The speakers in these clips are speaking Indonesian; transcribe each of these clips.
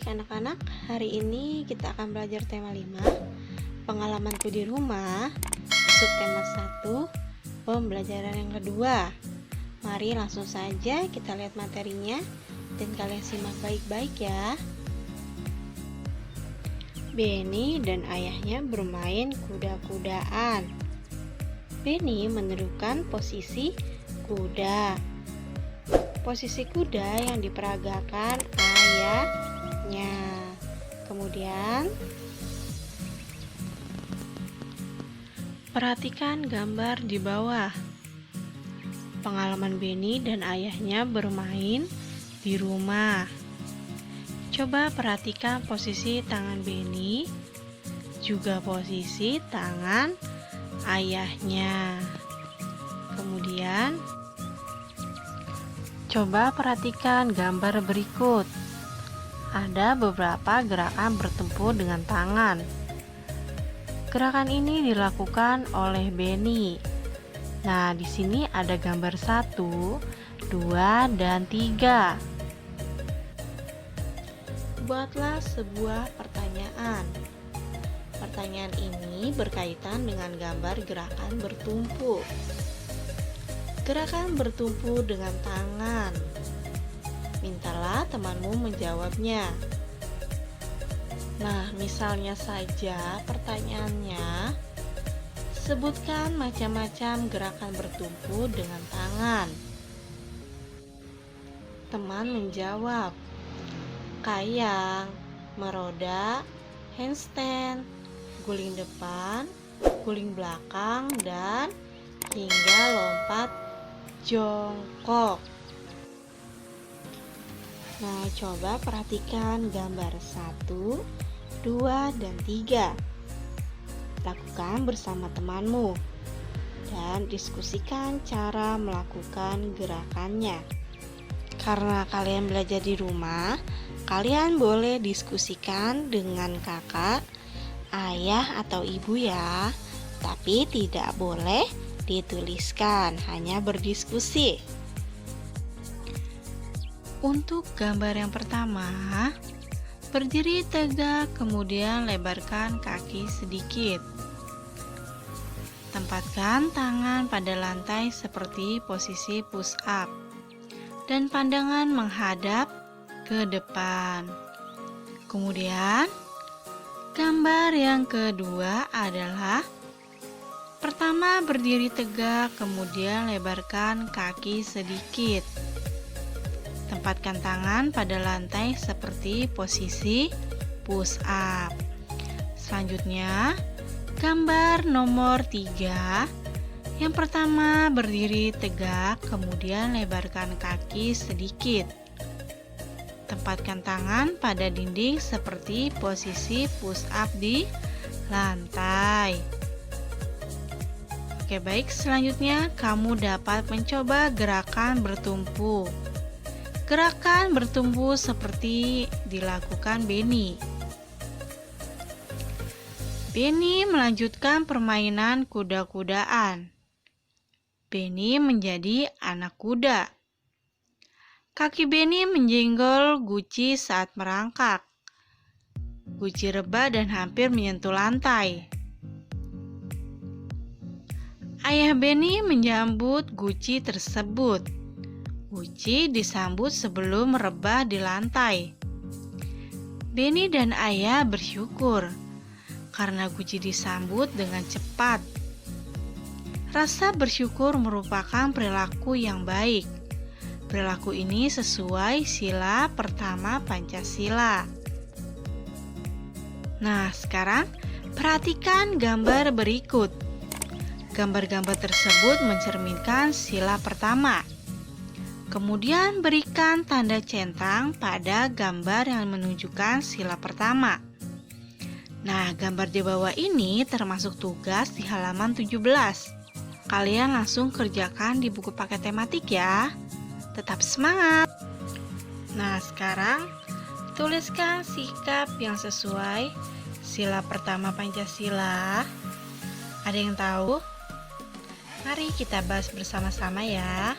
Baik anak-anak, hari ini kita akan belajar tema 5, pengalamanku di rumah, subtema 1, pembelajaran yang kedua. Mari langsung saja kita lihat materinya dan kalian simak baik-baik ya. Benny dan ayahnya bermain kuda-kudaan. Benny meneduhkan posisi kuda. Posisi kuda yang diperagakan ayahnya. Kemudian perhatikan gambar di bawah. Pengalaman Benny dan ayahnya bermain di rumah. Coba perhatikan posisi tangan Benny, juga posisi tangan ayahnya. Kemudian coba perhatikan gambar berikut. Ada beberapa gerakan bertempur dengan tangan. Gerakan ini dilakukan oleh Benny. Nah, di sini ada gambar 1, 2, dan 3. Buatlah sebuah pertanyaan. Pertanyaan ini berkaitan dengan gambar gerakan bertumpu. Gerakan bertumpu dengan tangan. Mintalah temanmu menjawabnya. Nah, misalnya saja pertanyaannya, sebutkan macam-macam gerakan bertumpu dengan tangan. Teman menjawab, kayang, meroda, handstand, guling depan, guling belakang, dan hingga lompat jongkok. Nah, coba perhatikan gambar 1, 2, dan 3. Lakukan bersama temanmu dan diskusikan cara melakukan gerakannya. Karena kalian belajar di rumah, kalian boleh diskusikan dengan kakak, ayah, atau ibu ya. Tapi tidak boleh dituliskan, hanya berdiskusi. Untuk gambar yang pertama, berdiri tegak, kemudian lebarkan kaki sedikit. Tempatkan tangan pada lantai seperti posisi push up, dan pandangan menghadap ke depan. Kemudian, gambar yang kedua adalah pertama berdiri tegak, kemudian lebarkan kaki sedikit. Tempatkan tangan pada lantai seperti posisi push up. Selanjutnya, gambar nomor 3. Yang pertama berdiri tegak, kemudian lebarkan kaki sedikit. Tempatkan tangan pada dinding seperti posisi push up di lantai. Oke, baik, selanjutnya kamu dapat mencoba gerakan bertumpu. Gerakan bertumpu seperti dilakukan Benny. Benny melanjutkan permainan kuda-kudaan. Benny menjadi anak kuda. Kaki Benny menjenggol guci saat merangkak. Guci rebah dan hampir menyentuh lantai. Ayah Benny menyambut guci tersebut. Guci disambut sebelum merebah di lantai. Benny dan ayah bersyukur karena guci disambut dengan cepat. Rasa bersyukur merupakan perilaku yang baik. Perilaku ini sesuai sila pertama Pancasila. Nah, sekarang perhatikan gambar berikut. Gambar-gambar tersebut mencerminkan sila pertama. Kemudian berikan tanda centang pada gambar yang menunjukkan sila pertama. Nah, gambar di bawah ini termasuk tugas di halaman 17. Kalian langsung kerjakan di buku paket tematik ya. Tetap semangat. Nah, sekarang tuliskan sikap yang sesuai sila pertama Pancasila. Ada yang tahu? Mari kita bahas bersama-sama ya.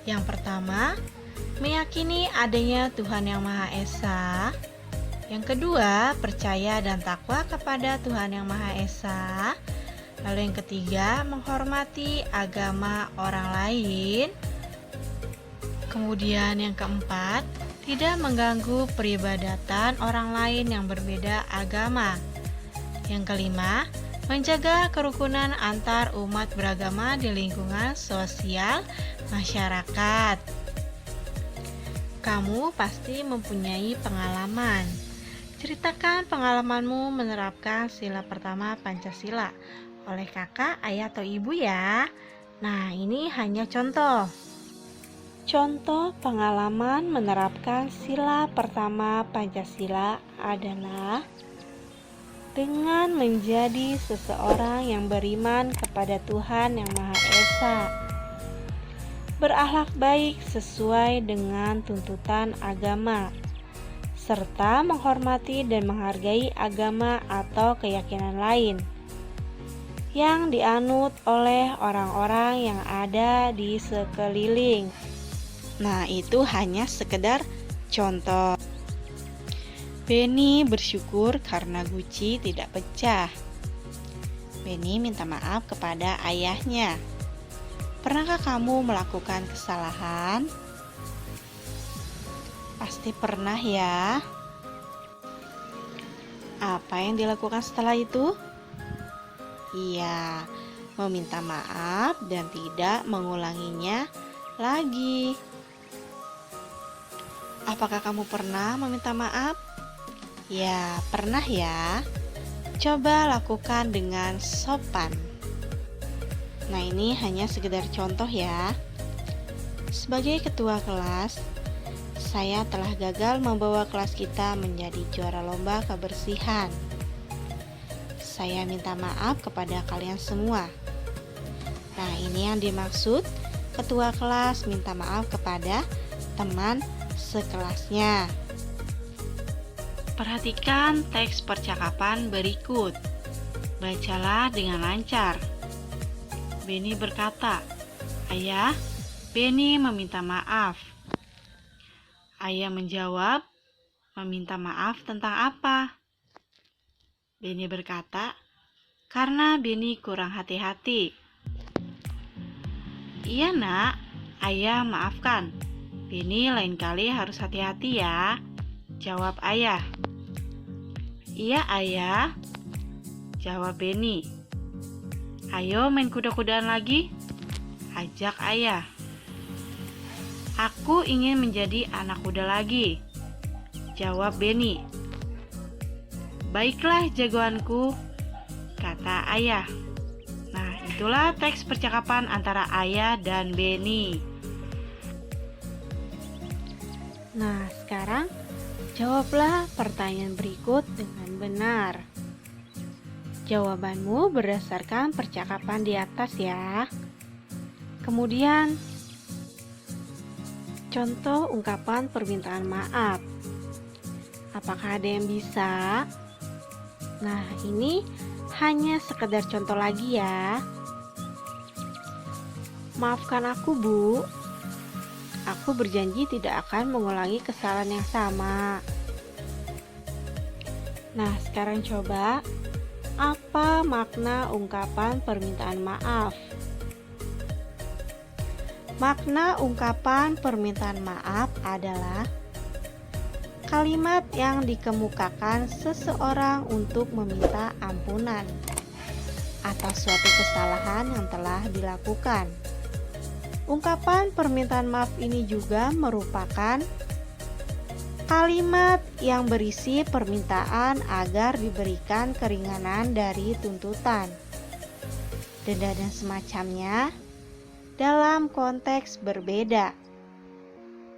Yang pertama, meyakini adanya Tuhan Yang Maha Esa. Yang kedua, percaya dan takwa kepada Tuhan Yang Maha Esa. Lalu yang ketiga, menghormati agama orang lain. Kemudian yang keempat, tidak mengganggu peribadatan orang lain yang berbeda agama. Yang kelima, menjaga kerukunan antar umat beragama di lingkungan sosial masyarakat. Kamu pasti mempunyai pengalaman. Ceritakan pengalamanmu menerapkan sila pertama Pancasila oleh kakak, ayah, atau ibu ya. Nah, ini hanya contoh. Contoh pengalaman menerapkan sila pertama Pancasila adalah dengan menjadi seseorang yang beriman kepada Tuhan Yang Maha Esa, berakhlak baik sesuai dengan tuntutan agama, serta menghormati dan menghargai agama atau keyakinan lain yang dianut oleh orang-orang yang ada di sekeliling. Nah, itu hanya sekedar contoh. Benny bersyukur karena guci tidak pecah. Benny minta maaf kepada ayahnya. Pernahkah kamu melakukan kesalahan? Pasti pernah ya. Apa yang dilakukan setelah itu? Iya, meminta maaf dan tidak mengulanginya lagi. Apakah kamu pernah meminta maaf? Ya, pernah ya. Coba lakukan dengan sopan. Nah, ini hanya sekedar contoh ya. Sebagai ketua kelas, saya telah gagal membawa kelas kita menjadi juara lomba kebersihan. Saya minta maaf kepada kalian semua. Nah, ini yang dimaksud ketua kelas minta maaf kepada teman sekelasnya. Perhatikan teks percakapan berikut. Bacalah dengan lancar. Benny berkata, "Ayah, Benny meminta maaf." Ayah menjawab, "Meminta maaf tentang apa?" Benny berkata, "Karena Benny kurang hati-hati." "Iya nak, ayah maafkan. Benny lain kali harus hati-hati ya," jawab ayah. "Iya ayah," jawab Benny. "Ayo main kuda-kudaan lagi," ajak ayah. "Aku ingin menjadi anak kuda lagi," jawab Benny. "Baiklah jagoanku," kata ayah. Nah, itulah teks percakapan antara ayah dan Benny. Nah, sekarang jawablah pertanyaan berikut dengan benar. Jawabanmu berdasarkan percakapan di atas ya. Kemudian, contoh ungkapan permintaan maaf. Apakah ada yang bisa? Nah, ini hanya sekedar contoh lagi ya. "Maafkan aku, Bu. Aku berjanji tidak akan mengulangi kesalahan yang sama." Nah, sekarang coba, apa makna ungkapan permintaan maaf? Makna ungkapan permintaan maaf adalah kalimat yang dikemukakan seseorang untuk meminta ampunan atas suatu kesalahan yang telah dilakukan. Ungkapan permintaan maaf ini juga merupakan kalimat yang berisi permintaan agar diberikan keringanan dari tuntutan, denda dan semacamnya dalam konteks berbeda.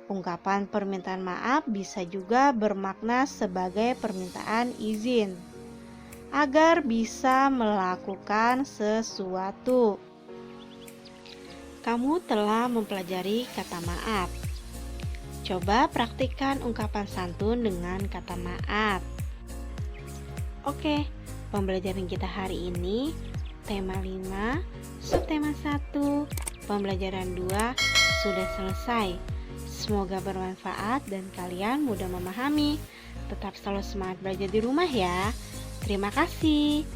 Ungkapan permintaan maaf bisa juga bermakna sebagai permintaan izin agar bisa melakukan sesuatu. Kamu telah mempelajari kata maaf. Coba praktikkan ungkapan santun dengan kata maaf. Oke, pembelajaran kita hari ini tema 5, subtema 1, pembelajaran 2 sudah selesai. Semoga bermanfaat dan kalian mudah memahami. Tetap selalu semangat belajar di rumah ya. Terima kasih.